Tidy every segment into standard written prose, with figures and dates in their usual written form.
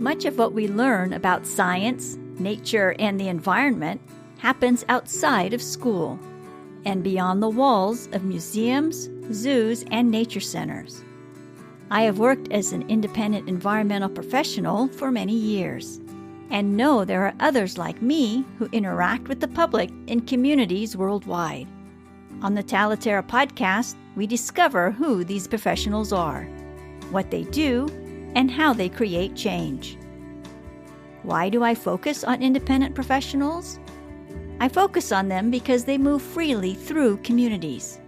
Much of what we learn about science, nature, and the environment happens outside of school and beyond the walls of museums, zoos, and nature centers. I have worked as an independent environmental professional for many years and know there are others like me who interact with the public in communities worldwide. On the Talaterra podcast, we discover who these professionals are, what they do, and how they create change. Why do I focus on independent professionals? I focus on them because they move freely through communities.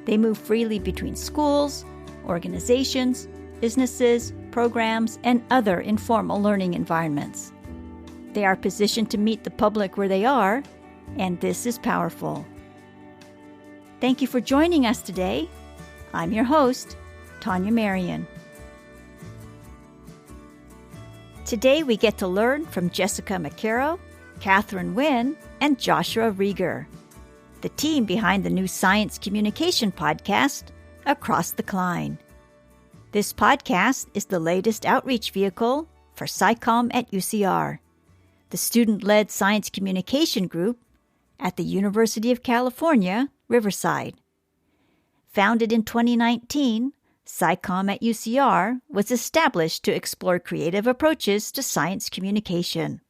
They move freely between schools, organizations, businesses, programs, and other informal learning environments. They are positioned to meet the public where they are, and this is powerful. Thank you for joining us today. I'm your host, Tanya Marion. Today we get to learn from Jessica Maccaro, Nguyen, and Joshua Reger, the team behind the new science communication podcast, Across the Cline. This podcast is the latest outreach vehicle for SciComm at UCR, the student-led science communication group at the University of California, Riverside. Founded in 2019, SciComm at UCR was established to explore creative approaches to science communication.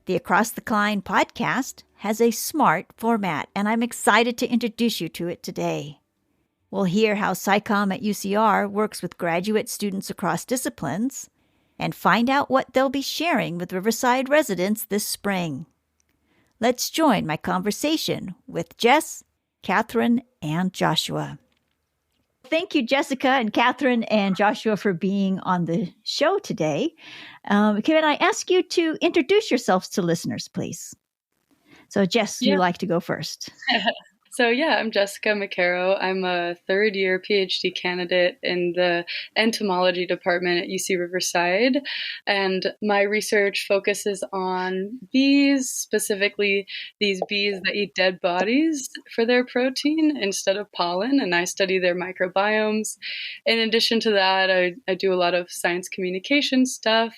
The Across the Cline podcast has a smart format, and I'm excited to introduce you to it today. We'll hear how SciComm at UCR works with graduate students across disciplines and find out what they'll be sharing with Riverside residents this spring. Let's join my conversation with Jess, Catherine, and Joshua. Thank you, Jessica and Catherine and Joshua, for being on the show today. Can I ask you to introduce yourselves to listeners, please? So, Jess, you'd like to go first. I'm Jessica Maccaro. I'm a third-year PhD candidate in the entomology department at UC Riverside, and my research focuses on bees, specifically these bees that eat dead bodies for their protein instead of pollen, and I study their microbiomes. In addition to that, I do a lot of science communication stuff,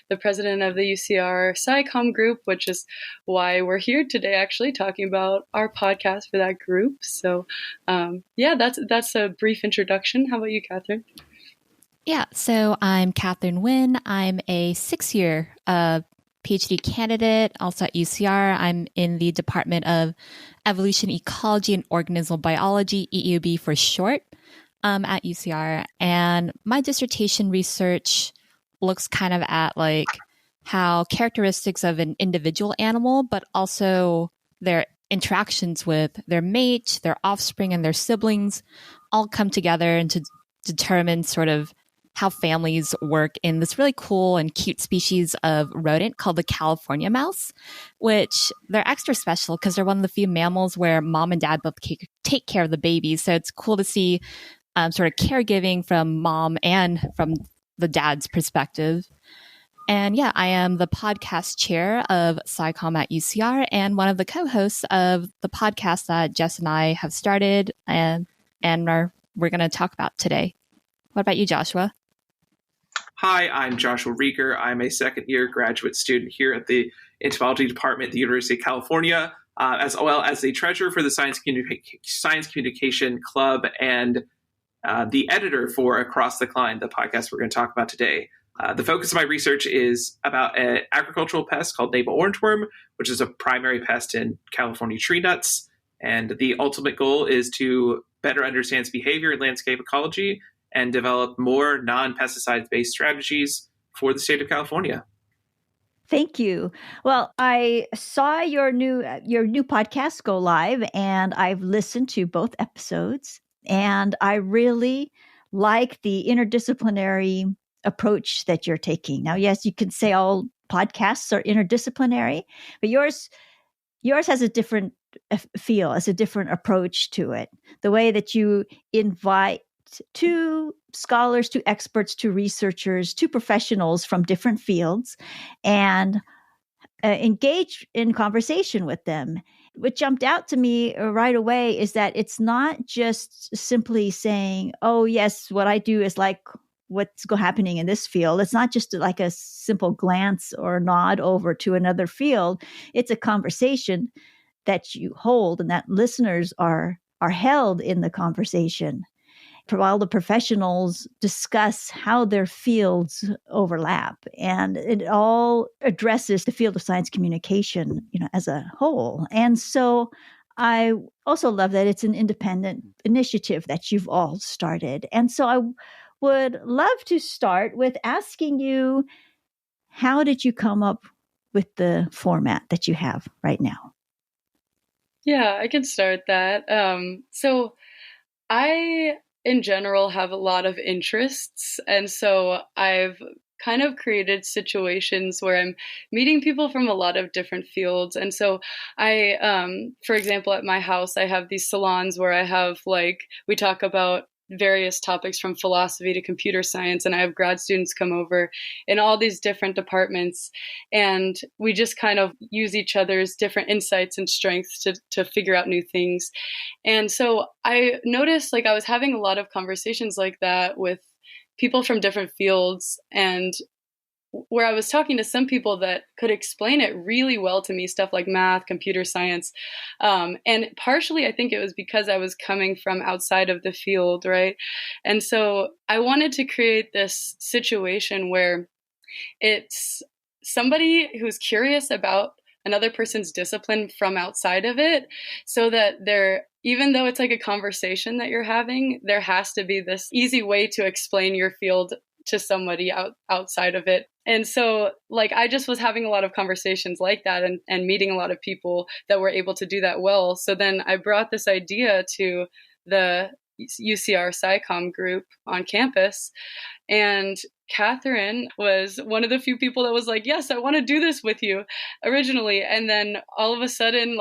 the president of the UCR SciComm group, which is why we're here today actually talking about our podcast for that group. So that's a brief introduction. How about you, Catherine? Yeah, so I'm Catherine Nguyen. I'm a 6-year PhD candidate, also at UCR. I'm in the Department of Evolution, Ecology, and Organismal Biology, EEOB for short, at UCR. And my dissertation research looks kind of at like how characteristics of an individual animal, but also their interactions with their mate, their offspring, and their siblings all come together and to determine sort of how families work in this really cool and cute species of rodent called the California mouse, which they're extra special because they're one of the few mammals where mom and dad both take care of the babies. So it's cool to see sort of caregiving from mom and from the dad's perspective. And yeah, I am the podcast chair of SciComm at UCR and one of the co-hosts of the podcast that Jess and I have started and we're going to talk about today. What about you, Joshua? Hi, I'm Joshua Reger. I'm a second-year graduate student here at the Entomology Department at the University of California, as well as the treasurer for the Science Communication Club and the editor for Across the Cline, the podcast we're going to talk about today. The focus of my research is about an agricultural pest called navel orangeworm, which is a primary pest in California tree nuts. And the ultimate goal is to better understand its behavior in landscape ecology and develop more non-pesticide-based strategies for the state of California. Thank you. Well, I saw your new podcast go live, and I've listened to both episodes, and I really like the interdisciplinary approach that you're taking. Now, yes, you can say all podcasts are interdisciplinary, but yours has a different feel, has a different approach to it. The way that you invite two scholars, to experts, to researchers, to professionals from different fields and engage in conversation with them. What jumped out to me right away is that it's not just simply saying, oh, yes, what I do is like what's happening in this field. It's not just like a simple glance or nod over to another field. It's a conversation that you hold and that listeners are held in the conversation while the professionals discuss how their fields overlap. And it all addresses the field of science communication, as a whole. And so I also love that it's an independent initiative that you've all started. And so I would love to start with asking you, how did you come up with the format that you have right now? Yeah, I can start that. So I, in general, have a lot of interests. And so I've kind of created situations where I'm meeting people from a lot of different fields. And so for example, at my house, I have these salons where I have we talk about various topics from philosophy to computer science, and I have grad students come over in all these different departments, and we just kind of use each other's different insights and strengths to figure out new things. And so I noticed I was having a lot of conversations like that with people from different fields, and where I was talking to some people that could explain it really well to me, stuff like math, computer science. And partially, I think it was because I was coming from outside of the field, right? And so I wanted to create this situation where it's somebody who's curious about another person's discipline from outside of it, so that even though it's like a conversation that you're having, there has to be this easy way to explain your field to somebody outside of it. And so I just was having a lot of conversations like that and meeting a lot of people that were able to do that well. So then I brought this idea to the UCR SciComm group on campus. And Catherine was one of the few people that was like, yes, I want to do this with you originally. And then all of a sudden,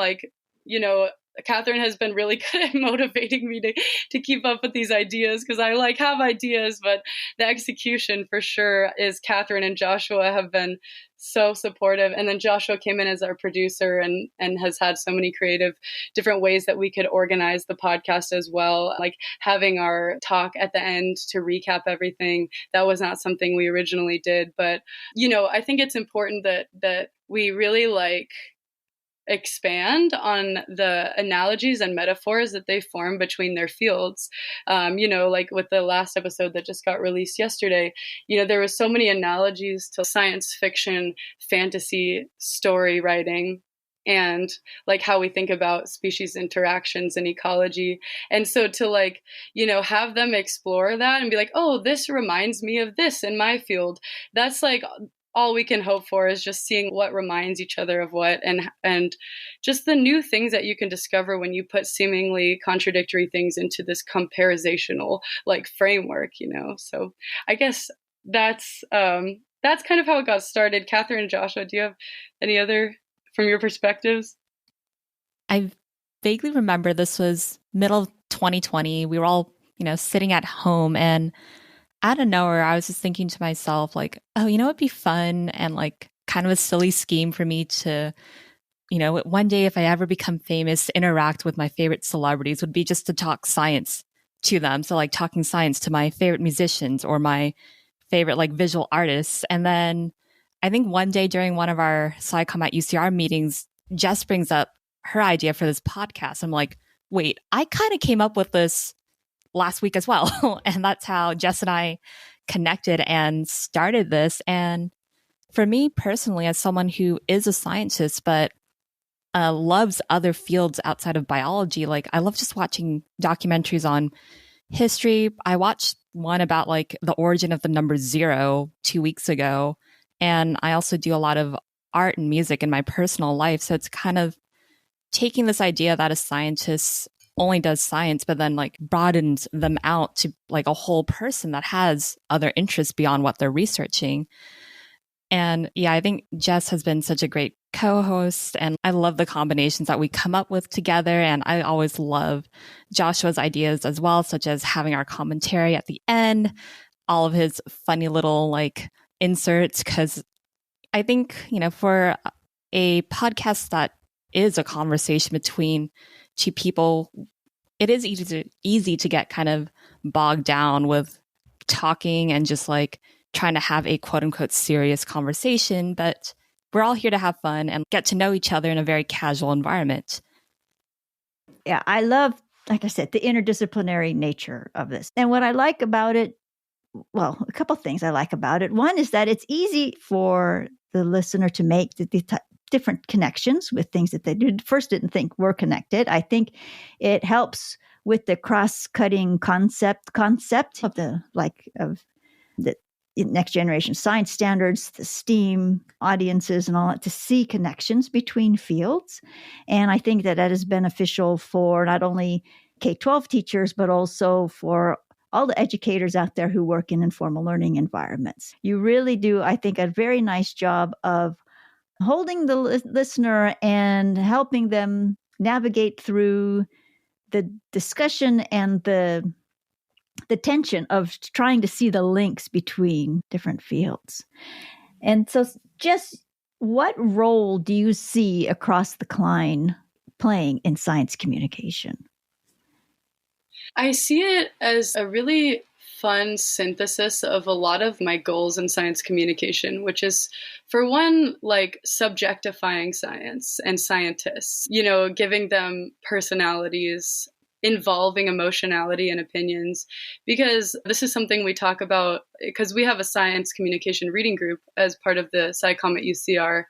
Catherine has been really good at motivating me to keep up with these ideas, because I have ideas, but the execution for sure is Catherine, and Joshua have been so supportive. And then Joshua came in as our producer and has had so many creative different ways that we could organize the podcast as well. Like having our talk at the end to recap everything. That was not something we originally did, but I think it's important that we really expand on the analogies and metaphors that they form between their fields. With the last episode that just got released yesterday, there was so many analogies to science fiction, fantasy story writing, and how we think about species interactions and ecology. And so to have them explore that and be like, oh, this reminds me of this in my field. That's all we can hope for, is just seeing what reminds each other of what, and just the new things that you can discover when you put seemingly contradictory things into this comparisational framework, So I guess that's kind of how it got started. Catherine and Joshua, do you have any other from your perspectives? I vaguely remember this was middle of 2020. We were all, sitting at home, and out of nowhere, I was just thinking to myself, oh, it'd be fun and kind of a silly scheme for me to, one day if I ever become famous, interact with my favorite celebrities would be just to talk science to them. So talking science to my favorite musicians or my favorite visual artists. And then I think one day during one of our SciComm at UCR meetings, Jess brings up her idea for this podcast. I'm like, wait, I kind of came up with this last week as well. And that's how Jess and I connected and started this. And for me personally, as someone who is a scientist, but loves other fields outside of biology, I love just watching documentaries on history. I watched one about the origin of the number 0 2 weeks ago. And I also do a lot of art and music in my personal life. So it's kind of taking this idea that a scientist only does science, but then broadens them out to a whole person that has other interests beyond what they're researching. And yeah, I think Jess has been such a great co-host, and I love the combinations that we come up with together. And I always love Joshua's ideas as well, such as having our commentary at the end, all of his funny little inserts, because I think, for a podcast that is a conversation between two people, it is easy to get kind of bogged down with talking and just like trying to have a quote unquote serious conversation, but we're all here to have fun and get to know each other in a very casual environment. Yeah, I love, like I said, the interdisciplinary nature of this. And what I like about it, well, a couple of things I like about it. One is that it's easy for the listener to make the different connections with things that they first didn't think were connected. I think it helps with the cross-cutting concept of the next generation science standards, the STEAM audiences and all that, to see connections between fields. And I think that is beneficial for not only K-12 teachers, but also for all the educators out there who work in informal learning environments. You really do, I think, a very nice job of holding the listener and helping them navigate through the discussion and the tension of trying to see the links between different fields. And so, Jess, what role do you see Across the Cline playing in science communication? I see it as a really fun synthesis of a lot of my goals in science communication, which is, for one, like subjectifying science and scientists, giving them personalities, involving emotionality and opinions, because this is something we talk about because we have a science communication reading group as part of the SciComm at UCR.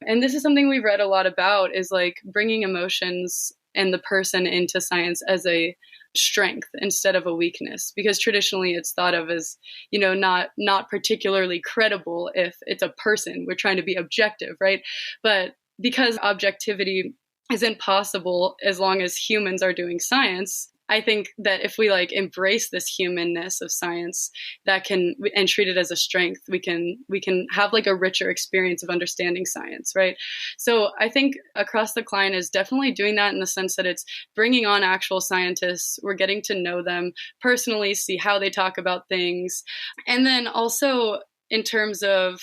And this is something we've read a lot about, is like bringing emotions and the person into science as a strength instead of a weakness, because traditionally it's thought of as, not particularly credible if it's a person. We're trying to be objective, right? But because objectivity isn't possible as long as humans are doing science, I think that if we like embrace this humanness of science and treat it as a strength, we can have like a richer experience of understanding science, right? So I think Across the Cline is definitely doing that in the sense that it's bringing on actual scientists. We're getting to know them personally, see how they talk about things. And then also in terms of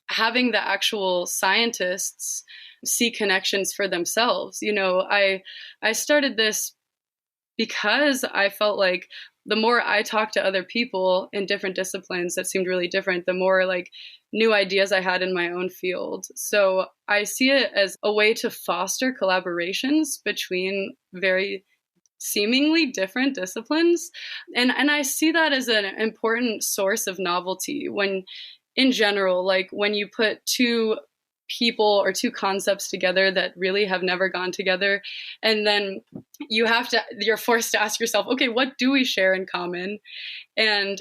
having the actual scientists see connections for themselves. I started this because I felt like the more I talked to other people in different disciplines that seemed really different, the more like new ideas I had in my own field. So I see it as a way to foster collaborations between very seemingly different disciplines. And I see that as an important source of novelty when, in general, like when you put two people or two concepts together that really have never gone together, and then you're forced to ask yourself, okay, what do we share in common? And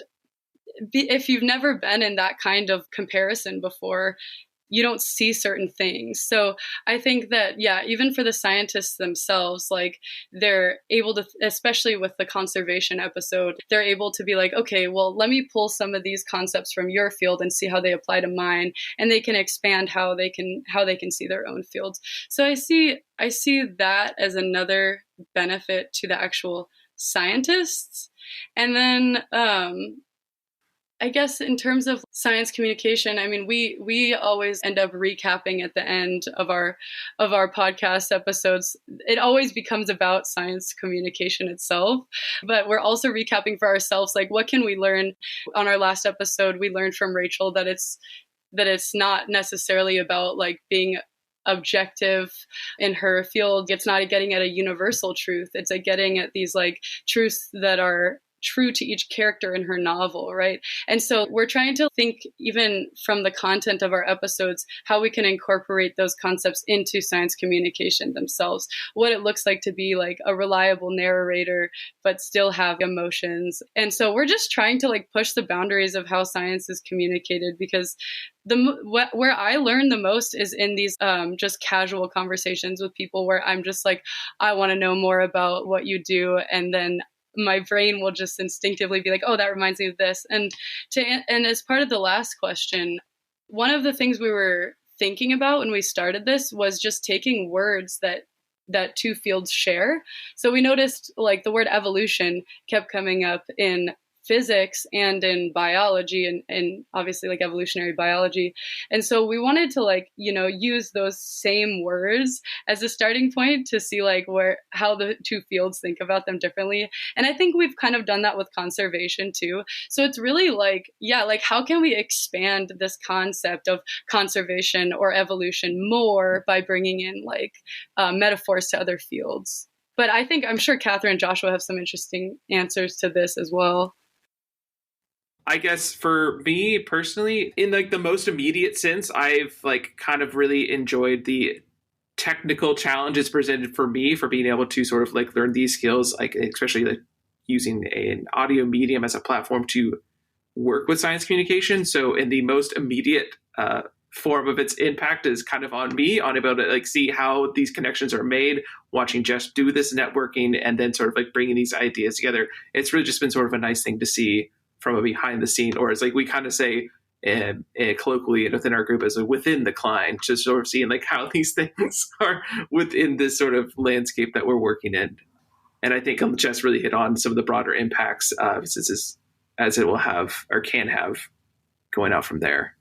if you've never been in that kind of comparison before, you don't see certain things. So I think that, even for the scientists themselves, like they're able to, especially with the conservation episode, they're able to be like, okay, well, let me pull some of these concepts from your field and see how they apply to mine. And they can expand how they can see their own fields. So I see that as another benefit to the actual scientists. And then, I guess in terms of science communication, I mean, we always end up recapping at the end of our podcast episodes. It always becomes about science communication itself, but we're also recapping for ourselves, like what can we learn? On our last episode, we learned from Rachel that it's not necessarily about like being objective in her field. It's not getting at a universal truth. It's like getting at these like truths that are true to each character in her novel, right? And so we're trying to think, even from the content of our episodes, how we can incorporate those concepts into science communication themselves, what it looks like to be like a reliable narrator, but still have emotions. And so we're just trying to like push the boundaries of how science is communicated, because where I learn the most is in these just casual conversations with people where I'm just like, I want to know more about what you do. And then my brain will just instinctively be like, oh, that reminds me of this. And as part of the last question, one of the things we were thinking about when we started this was just taking words that two fields share. So we noticed like the word evolution kept coming up in physics and in biology and obviously like evolutionary biology. And so we wanted to like, use those same words as a starting point to see like how the two fields think about them differently. And I think we've kind of done that with conservation too. So it's really like, how can we expand this concept of conservation or evolution more by bringing in like metaphors to other fields? But I'm sure Catherine and Joshua have some interesting answers to this as well. I guess for me personally, in like the most immediate sense, I've like kind of really enjoyed the technical challenges presented for me for being able to sort of like learn these skills, like especially like using an audio medium as a platform to work with science communication. So in the most immediate form of its impact is kind of on me, on able to like see how these connections are made, watching Jess do this networking and then sort of like bringing these ideas together. It's really just been sort of a nice thing to see from a behind the scene, or as like we kind of say colloquially and within our group as a within the Cline, just sort of seeing like how these things are within this sort of landscape that we're working in. And I think Jess really hit on some of the broader impacts as it will have or can have going out from there.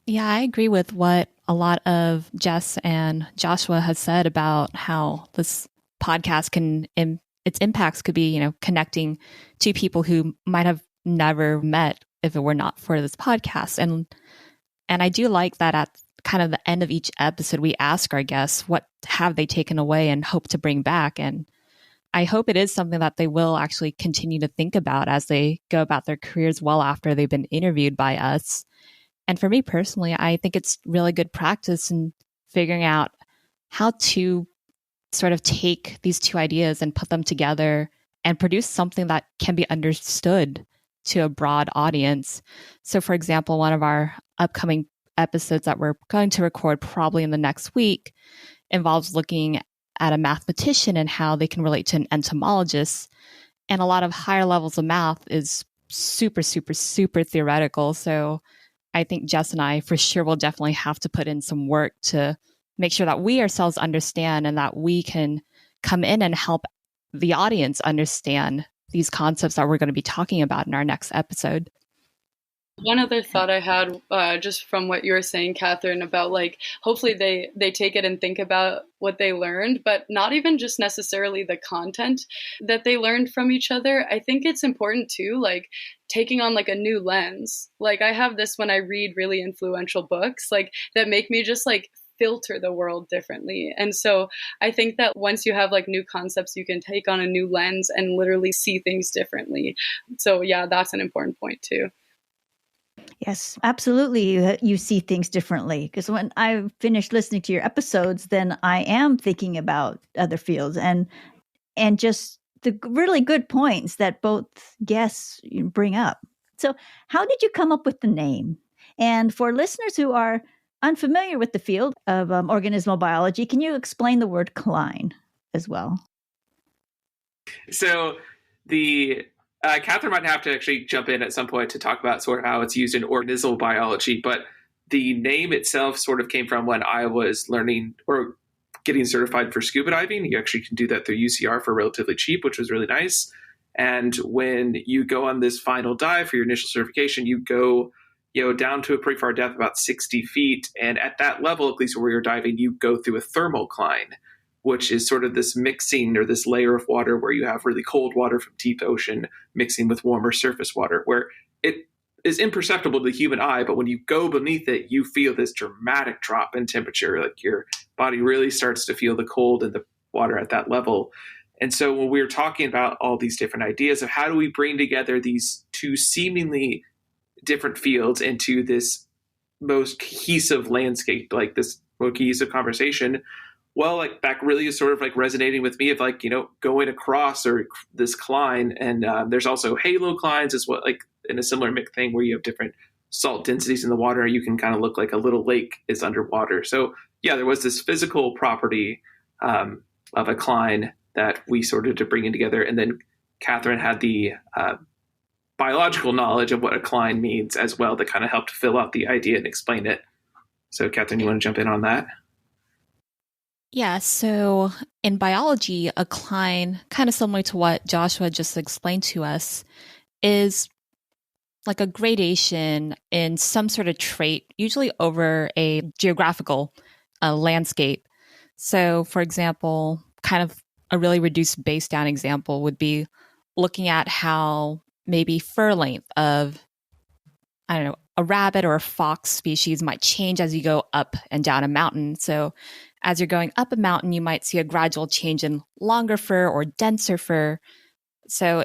Yeah, I agree with what a lot of Jess and Joshua has said about how this podcast its impacts could be, connecting to people who might have never met if it were not for this podcast. And I do like that at kind of the end of each episode, we ask our guests, what have they taken away and hope to bring back? And I hope it is something that they will actually continue to think about as they go about their careers well after they've been interviewed by us. And for me personally, I think it's really good practice in figuring out how to sort of take these two ideas and put them together and produce something that can be understood to a broad audience. So for example, one of our upcoming episodes that we're going to record probably in the next week involves looking at a mathematician and how they can relate to an entomologist. And a lot of higher levels of math is super, super, super theoretical. So I think Jess and I for sure will definitely have to put in some work to make sure that we ourselves understand and that we can come in and help the audience understand these concepts that we're going to be talking about in our next episode. One other thought I had just from what you were saying, Catherine, about like hopefully they take it and think about what they learned, but not even just necessarily the content that they learned from each other. I think it's important too, like taking on like a new lens. Like I have this when I read really influential books, like that make me just like filter the world differently. And so I think that once you have like new concepts, you can take on a new lens and literally see things differently. So yeah, that's an important point too. Yes, absolutely. You see things differently. Because when I finish listening to your episodes, then I am thinking about other fields and just the really good points that both guests bring up. So how did you come up with the name? And for listeners who are unfamiliar with the field of organismal biology, can you explain the word Cline as well? So Catherine might have to actually jump in at some point to talk about sort of how it's used in organismal biology, but the name itself sort of came from when I was learning or getting certified for scuba diving. You actually can do that through UCR for relatively cheap, which was really nice. And when you go on this final dive for your initial certification, you go down to a pretty far depth, about 60 feet. And at that level, at least where you're diving, you go through a thermocline, which is sort of this mixing or this layer of water where you have really cold water from deep ocean mixing with warmer surface water, where it is imperceptible to the human eye, but when you go beneath it, you feel this dramatic drop in temperature. Like your body really starts to feel the cold in the water at that level. And so when we were talking about all these different ideas of how do we bring together these two seemingly different fields into this most cohesive landscape, like this most cohesive conversation, well, like that really is sort of like resonating with me of like, going across or this Cline. And there's also halo Clines as well, like in a similar thing where you have different salt densities in the water. You can kind of look like a little lake is underwater. So yeah, there was this physical property of a Cline that we sorted to bring in together. And then Catherine had the biological knowledge of what a Cline means as well that kind of helped fill out the idea and explain it. So Catherine, you want to jump in on that? Yeah, so in biology, a Cline, kind of similar to what Joshua just explained to us, is like a gradation in some sort of trait, usually over a geographical landscape. So, for example, kind of a really reduced base down example would be looking at how maybe fur length of, I don't know, a rabbit or a fox species might change as you go up and down a mountain. So as you're going up a mountain, you might see a gradual change in longer fur or denser fur. So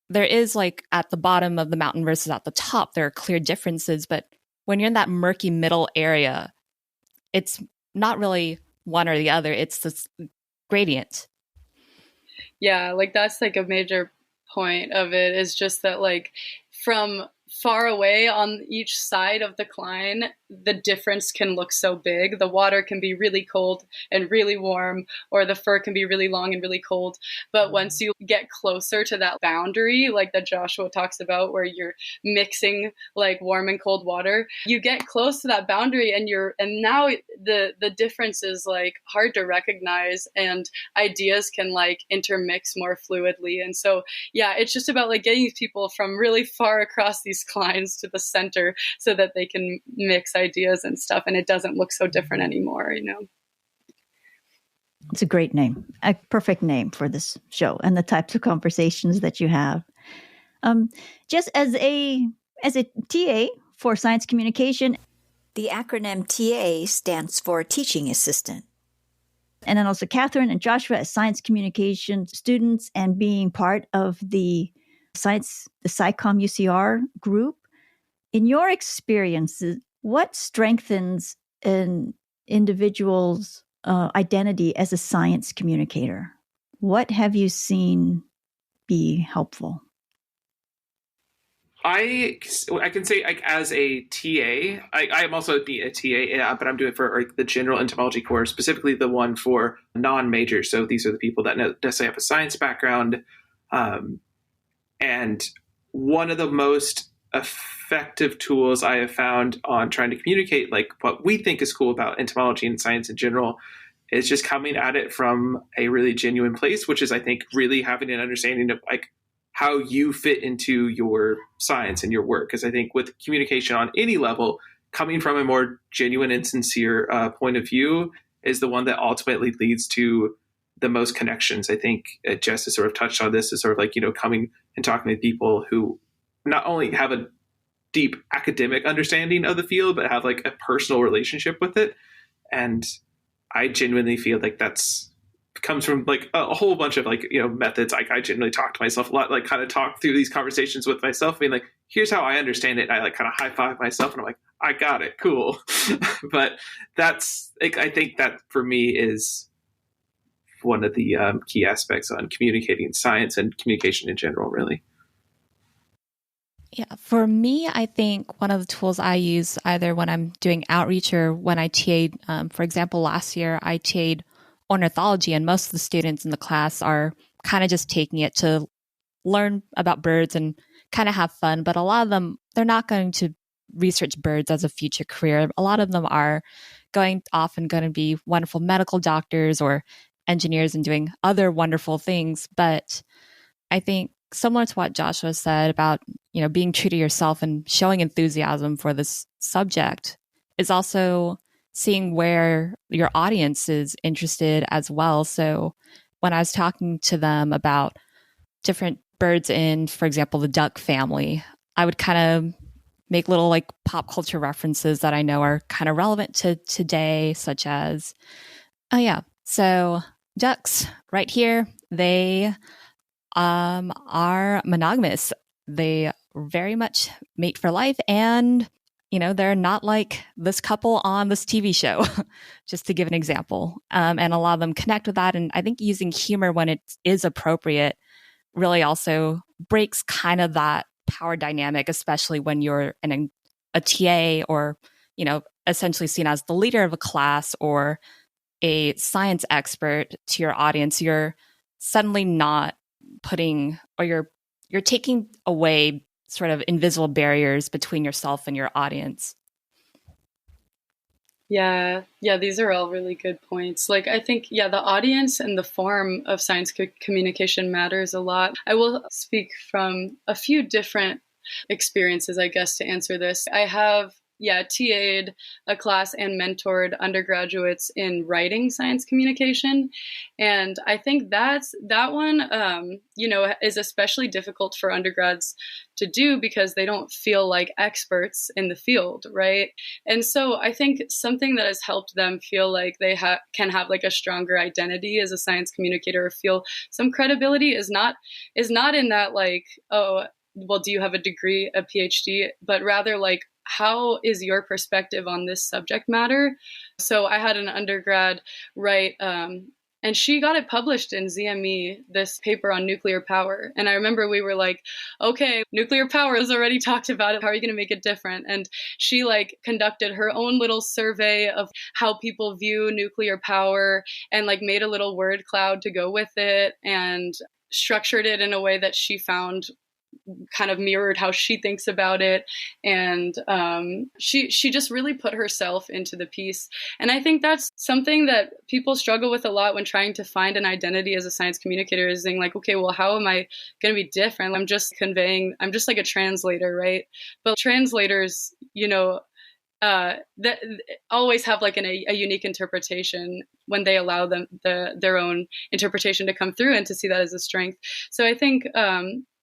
there is like at the bottom of the mountain versus at the top, there are clear differences. But when you're in that murky middle area, it's not really one or the other. It's this gradient. Yeah, like that's like a major point of it is just that like from far away on each side of the cline, the difference can look so big. The water can be really cold and really warm, or the fur can be really long and really cold. But once you get closer to that boundary, like that Joshua talks about, where you're mixing like warm and cold water, you get close to that boundary and now the difference is like hard to recognize and ideas can like intermix more fluidly. And so, yeah, it's just about like getting these people from really far across these clines to the center so that they can mix ideas and stuff and it doesn't look so different anymore, you know. It's a great name, a perfect name for this show and the types of conversations that you have. Just as a TA for science communication, the acronym TA stands for Teaching Assistant. And then also Catherine and Joshua as science communication students and being part of the SciComm UCR group. In your experiences, what strengthens an individual's identity as a science communicator? What have you seen be helpful? I can say, like, as a TA, I am also a TA, but I'm doing it for like, the general entomology course, specifically the one for non-majors. So these are the people that necessarily have a science background. And one of the most effective tools I have found on trying to communicate like what we think is cool about entomology and science in general is just coming at it from a really genuine place, which is, I think, really having an understanding of like how you fit into your science and your work. Because I think with communication on any level, coming from a more genuine and sincere point of view is the one that ultimately leads to the most connections. I think Jess has sort of touched on this, is sort of like, you know, coming and talking to people who not only have a deep academic understanding of the field, but have like a personal relationship with it. And I genuinely feel like that's comes from like a whole bunch of like, you know, methods. Like I generally talk to myself a lot, like kind of talk through these conversations with myself, being like, here's how I understand it. And I like kind of high five myself and I'm like, I got it. Cool. But that's like, I think that for me is one of the key aspects on communicating science and communication in general, really. Yeah, for me, I think one of the tools I use either when I'm doing outreach or when I TA'd, for example, last year I TA'd ornithology, and most of the students in the class are kind of just taking it to learn about birds and kind of have fun. But a lot of them, they're not going to research birds as a future career. A lot of them are often going to be wonderful medical doctors or engineers and doing other wonderful things. But I think similar to what Joshua said about, you know, being true to yourself and showing enthusiasm for this subject is also seeing where your audience is interested as well. So when I was talking to them about different birds in, for example, the duck family, I would kind of make little like pop culture references that I know are kind of relevant to today, such as, oh yeah, so ducks right here, they are monogamous. They very much mate for life, and you know, they're not like this couple on this TV show, just to give an example. And a lot of them connect with that. And I think using humor when it is appropriate really also breaks kind of that power dynamic, especially when you're a TA or, you know, essentially seen as the leader of a class or a science expert to your audience. You're suddenly not putting, or you're taking away sort of invisible barriers between yourself and your audience. Yeah, these are all really good points. Like, I think, yeah, the audience and the form of science communication matters a lot. I will speak from a few different experiences, I guess, to answer this. I have, TA'd a class and mentored undergraduates in writing science communication. And I think that one, is especially difficult for undergrads to do because they don't feel like experts in the field, right? And so I think something that has helped them feel like they can have like a stronger identity as a science communicator, or feel some credibility, is not in that like, oh, well, do you have a degree, a PhD, but rather like, how is your perspective on this subject matter? So I had an undergrad write, and she got it published in ZME, this paper on nuclear power. And I remember we were like, okay, nuclear power is already talked about. How are you going to make it different? And she like conducted her own little survey of how people view nuclear power, and like made a little word cloud to go with it, and structured it in a way that she found kind of mirrored how she thinks about it. And she just really put herself into the piece. And I think that's something that people struggle with a lot when trying to find an identity as a science communicator, is saying like, okay, well, how am I going to be different? I'm just like a translator, right? But translators, that always have like a unique interpretation when they allow them their own interpretation to come through, and to see that as a strength. So I think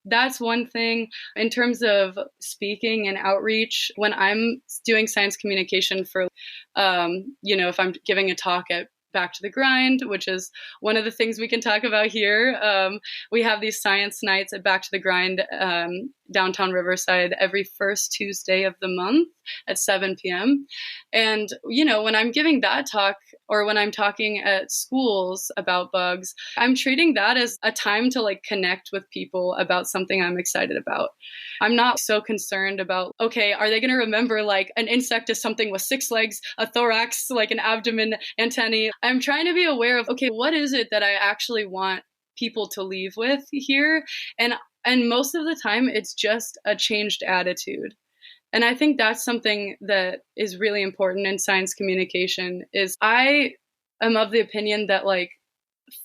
that's one thing. In terms of speaking and outreach, when I'm doing science communication for, if I'm giving a talk at Back to the Grind, which is one of the things we can talk about here. We have these science nights at Back to the Grind, downtown Riverside, every first Tuesday of the month at 7 p.m. And, when I'm giving that talk, or when I'm talking at schools about bugs, I'm treating that as a time to like connect with people about something I'm excited about. I'm not so concerned about, okay, are they going to remember like an insect is something with 6 legs, a thorax, like an abdomen, antennae. I'm trying to be aware of, okay, what is it that I actually want people to leave with here? And most of the time, it's just a changed attitude. And I think that's something that is really important in science communication. Is I am of the opinion that like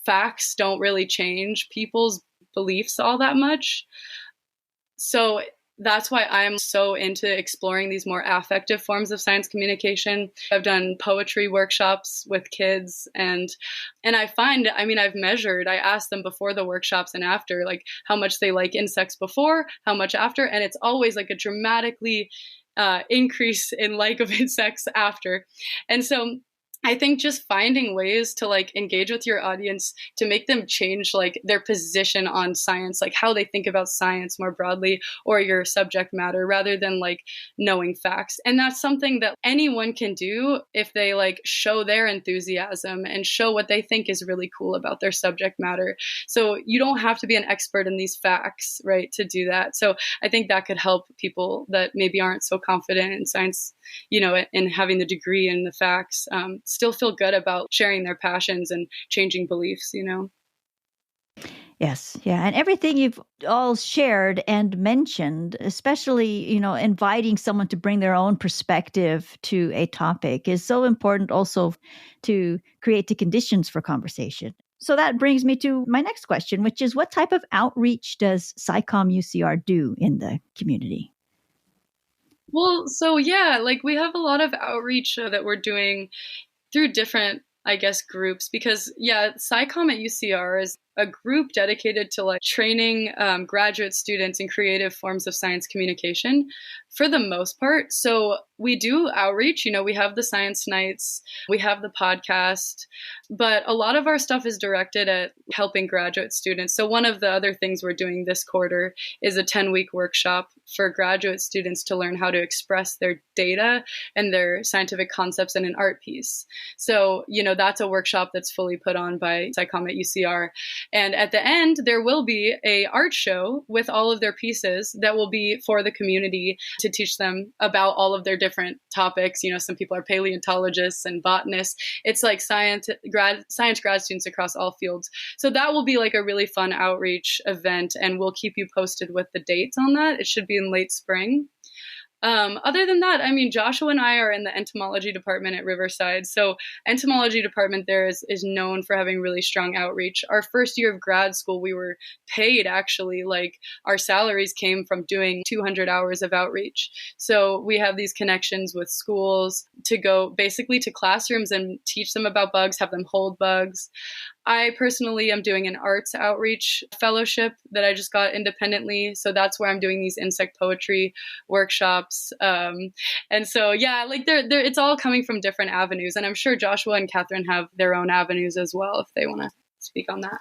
facts don't really change people's beliefs all that much. So that's why I'm so into exploring these more affective forms of science communication. I've done poetry workshops with kids, and I find, I've measured, I asked them before the workshops and after, like how much they like insects before, how much after, and it's always like a dramatically increase in like of insects after. And so I think just finding ways to like engage with your audience to make them change like their position on science, like how they think about science more broadly, or your subject matter, rather than like knowing facts. And that's something that anyone can do if they like show their enthusiasm and show what they think is really cool about their subject matter. So you don't have to be an expert in these facts, right, to do that. So I think that could help people that maybe aren't so confident in science, and having the degree in the facts, still feel good about sharing their passions and changing beliefs, Yes. Yeah. And everything you've all shared and mentioned, especially, inviting someone to bring their own perspective to a topic, is so important also to create the conditions for conversation. So that brings me to my next question, which is, what type of outreach does SciComm UCR do in the community? Well, so yeah, like we have a lot of outreach that we're doing through different, I guess, groups, because SciComm at UCR is a group dedicated to like training graduate students in creative forms of science communication for the most part. So we do outreach, we have the science nights, we have the podcast, but a lot of our stuff is directed at helping graduate students. So one of the other things we're doing this quarter is a 10-week workshop for graduate students to learn how to express their data and their scientific concepts in an art piece. So, that's a workshop that's fully put on by SciComm at UCR. And at the end, there will be a art show with all of their pieces that will be for the community to teach them about all of their different topics. Some people are paleontologists and botanists. It's like science grad students across all fields. So that will be like a really fun outreach event, and we'll keep you posted with the dates on that. It should be in late spring. Other than that, I mean, Joshua and I are in the entomology department at Riverside. So entomology department there is known for having really strong outreach. Our first year of grad school, we were paid actually, like our salaries came from doing 200 hours of outreach. So we have these connections with schools to go basically to classrooms and teach them about bugs, have them hold bugs. I personally am doing an arts outreach fellowship that I just got independently. So that's where I'm doing these insect poetry workshops. And so, yeah, like they're, it's all coming from different avenues. And I'm sure Joshua and Catherine have their own avenues as well, if they want to speak on that.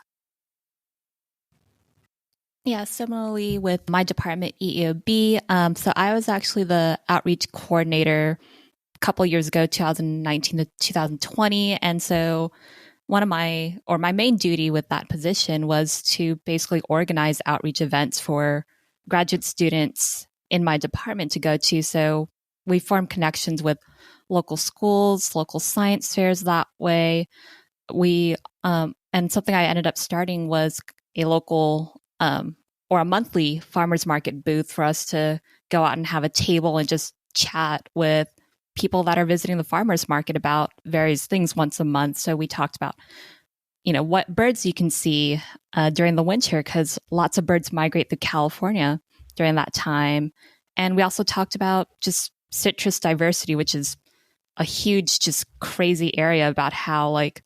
Yeah, similarly with my department, EEOB. So I was actually the outreach coordinator a couple years ago, 2019 to 2020. And so my main duty with that position was to basically organize outreach events for graduate students in my department to go to. So we formed connections with local schools, local science fairs that way. And something I ended up starting was a local or a monthly farmers market booth for us to go out and have a table and just chat with people that are visiting the farmers market about various things once a month. So we talked about, what birds you can see during the winter, because lots of birds migrate through California during that time. And we also talked about just citrus diversity, which is a huge, just crazy area about how like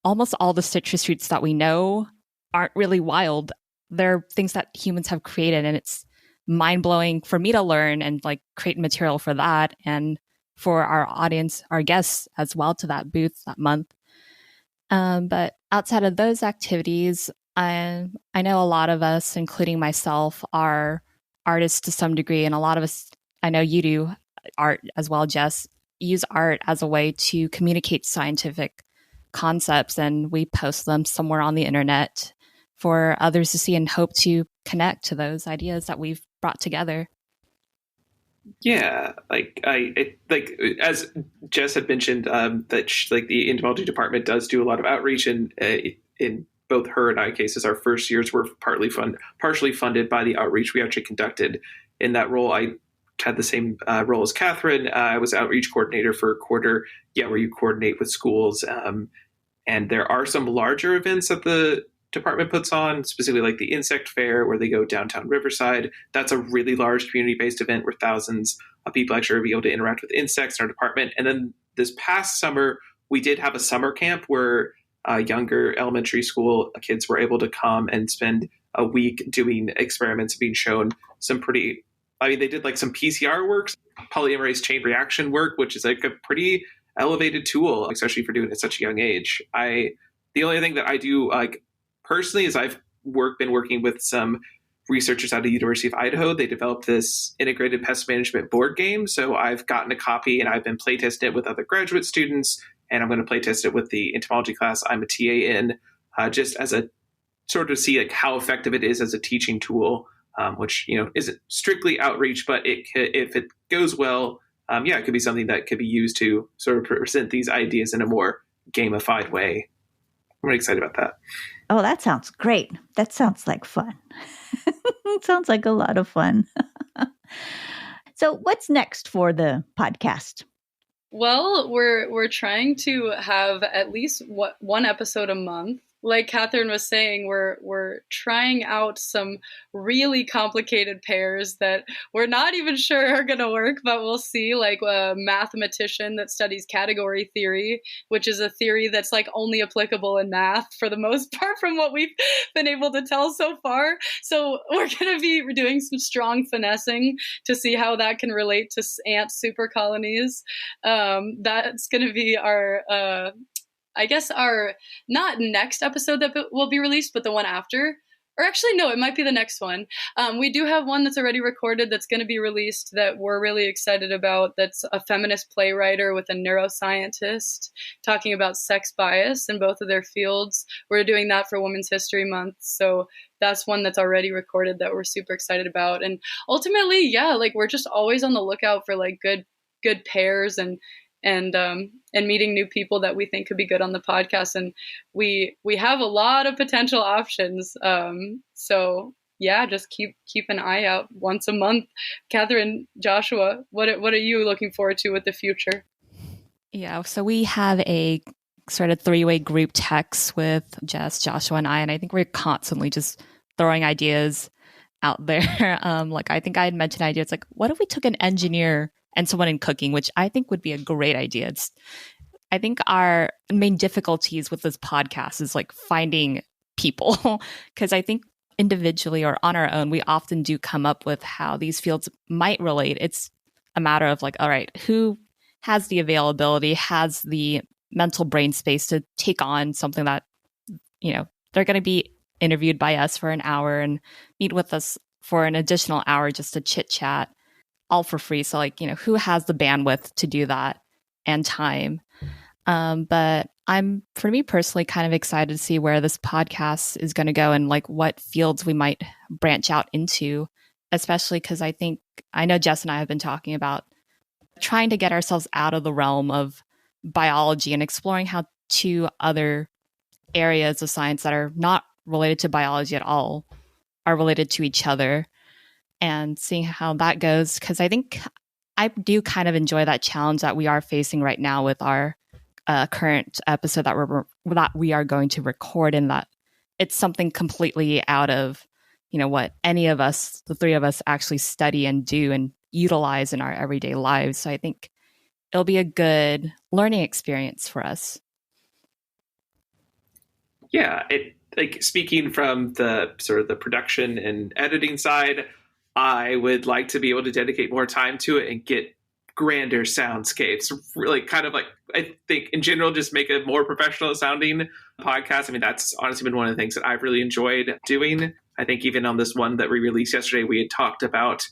almost all the citrus fruits that we know aren't really wild. They're things that humans have created, and it's mind-blowing for me to learn and like create material for that, and for our audience, our guests as well, to that booth that month. But outside of those activities, I know a lot of us, including myself, are artists to some degree. And a lot of us, I know you do art as well, Jess, use art as a way to communicate scientific concepts. And we post them somewhere on the internet for others to see and hope to connect to those ideas that we've brought together. Yeah, as Jess had mentioned, that the entomology department does do a lot of outreach, and in both her and I cases, our first years were partially funded by the outreach we actually conducted. In that role, I had the same role as Catherine. I was outreach coordinator for a quarter, where you coordinate with schools, and there are some larger events that the department puts on, specifically like the insect fair where they go downtown Riverside. That's a really large community-based event where thousands of people actually are able to interact with insects in our department. And then this past summer, we did have a summer camp where younger elementary school kids were able to come and spend a week doing experiments, being shown some they did like some PCR work, polymerase chain reaction work, which is like a pretty elevated tool, especially for doing it at such a young age. The only thing that I do personally is I've been working with some researchers out of the University of Idaho. They developed this integrated pest management board game. So I've gotten a copy and I've been playtesting it with other graduate students, and I'm going to playtest it with the entomology class I'm a TA in, just as a sort of see like how effective it is as a teaching tool, which, isn't strictly outreach, but if it goes well, it could be something that could be used to sort of present these ideas in a more gamified way. I'm really excited about that. Oh, that sounds great. That sounds like fun. It sounds like a lot of fun. So what's next for the podcast? Well, we're trying to have at least one episode a month. Like Catherine was saying, we're trying out some really complicated pairs that we're not even sure are going to work, but we'll see. Like a mathematician that studies category theory, which is a theory that's like only applicable in math for the most part from what we've been able to tell so far. So we're going to be doing some strong finessing to see how that can relate to ant super colonies. That's going to be our not next episode that will be released, but the one after. Or actually, no, it might be the next one. We do have one that's already recorded that's going to be released that we're really excited about. That's a feminist playwright with a neuroscientist talking about sex bias in both of their fields. We're doing that for Women's History Month. So that's one that's already recorded that we're super excited about. And ultimately, we're just always on the lookout for like good pairs and meeting new people that we think could be good on the podcast. And we have a lot of potential options. So yeah, just keep an eye out once a month. Catherine, Joshua, what are you looking forward to with the future? Yeah, so we have a sort of three-way group text with Jess, Joshua, and I think we're constantly just throwing ideas out there. Like I think I had mentioned ideas like, what if we took an engineer and someone in cooking, which I think would be a great idea. I think our main difficulties with this podcast is like finding people, because I think individually or on our own, we often do come up with how these fields might relate. It's a matter of like, all right, who has the availability, has the mental brain space to take on something that, they're going to be interviewed by us for an hour and meet with us for an additional hour just to chit chat, all for free. So like, who has the bandwidth to do that and time? But I'm, for me personally, kind of excited to see where this podcast is going to go and like what fields we might branch out into, especially because I know Jess and I have been talking about trying to get ourselves out of the realm of biology and exploring how two other areas of science that are not related to biology at all are related to each other, and seeing how that goes. Because I think I do kind of enjoy that challenge that we are facing right now with our current episode that we are going to record, in that it's something completely out of what any of us, the three of us, actually study and do and utilize in our everyday lives. So I think it'll be a good learning experience for us. Yeah, speaking from the sort of the production and editing side, I would like to be able to dedicate more time to it and get grander soundscapes. Really kind of like, I think in general, just make a more professional sounding podcast. I mean, that's honestly been one of the things that I've really enjoyed doing. I think even on this one that we released yesterday, we had talked about,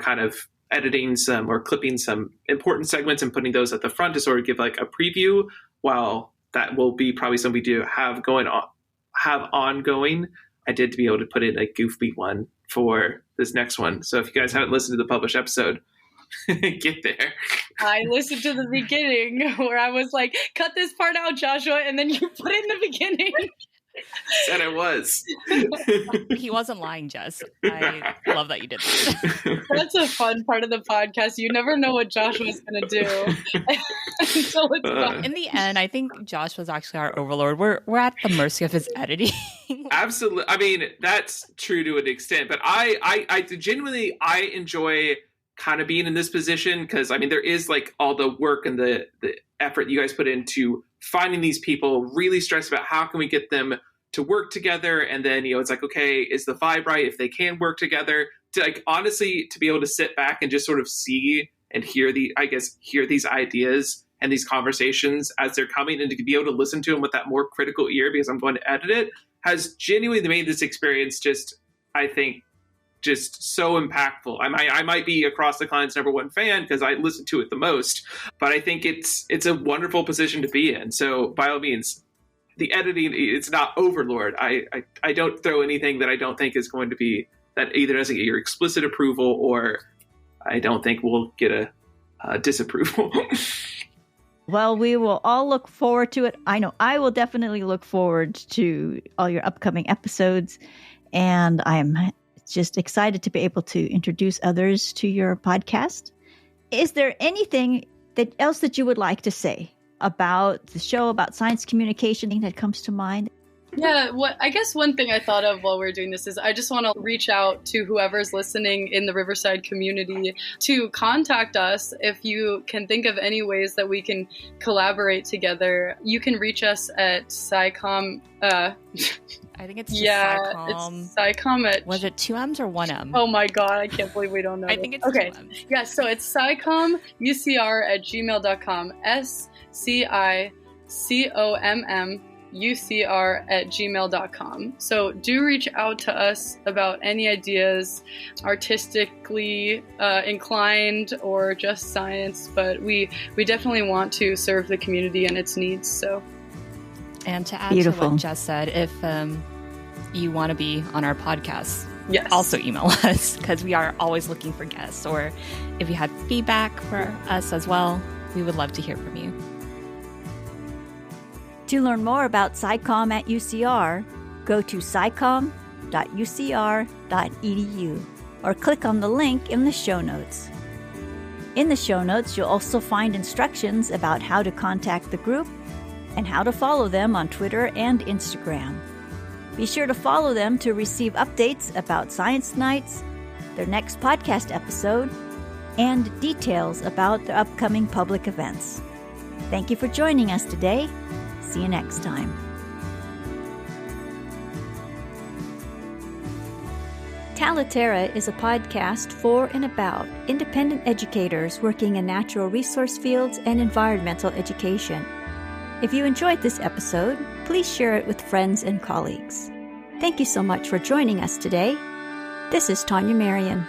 kind of editing some or clipping some important segments and putting those at the front to sort of give like a preview. While that will be probably something we do have ongoing, I did to be able to put in a goofy one for this next one. So if you guys haven't listened to the published episode, get there. I listened to the beginning where I was like, cut this part out, Joshua, and then you put it in the beginning. Said I was. He wasn't lying, Jess. I love that you did that. That's a fun part of the podcast. You never know what Joshua's going to do. Until it's done. In the end, I think Josh was actually our overlord. We're at the mercy of his editing. Absolutely. I mean, that's true to an extent, but I genuinely enjoy kind of being in this position, because I mean, there is like all the work and the effort you guys put into finding these people, really stressed about how can we get them to work together. And then, it's like, okay, is the vibe right if they can work together? To like, honestly, to be able to sit back and just sort of see and hear these ideas and these conversations as they're coming, and to be able to listen to them with that more critical ear because I'm going to edit it, has genuinely made this experience I think, just so impactful. I might be Across the Cline's #1 fan because I listen to it the most, but I think it's a wonderful position to be in. So by all means, the editing, it's not overlord. I don't throw anything that I don't think is going to be, that either doesn't get your explicit approval or I don't think we'll get a disapproval. Well, we will all look forward to it. I know I will definitely look forward to all your upcoming episodes, and I'm just excited to be able to introduce others to your podcast. Is there anything else that you would like to say about the show, about science communication, that comes to mind? Yeah, I guess one thing I thought of while we're doing this is I just want to reach out to whoever's listening in the Riverside community to contact us if you can think of any ways that we can collaborate together. You can reach us at SciComm. I think it's just SciComm. It's SciComm was it 2 M's or 1 M? Oh my God, I can't believe we don't know. I think it's okay. 2 M's. Yeah, so it's SciComm UCR at gmail.com. SciComm UCR at gmail.com. So do reach out to us about any ideas, artistically inclined or just science, but we definitely want to serve the community and its needs. So, and to add to what Jess said, if you want to be on our podcast, yes, also email us, because we are always looking for guests, or if you have feedback for us as well, we would love to hear from you. To learn more about SciComm at UCR, go to SciComm science.ucr.edu or click on the link in the show notes. In the show notes, you'll also find instructions about how to contact the group and how to follow them on Twitter and Instagram. Be sure to follow them to receive updates about Science Nights, their next podcast episode, and details about their upcoming public events. Thank you for joining us today. See you next time. Talaterra is a podcast for and about independent educators working in natural resource fields and environmental education. If you enjoyed this episode, please share it with friends and colleagues. Thank you so much for joining us today. This is Tanya Marion.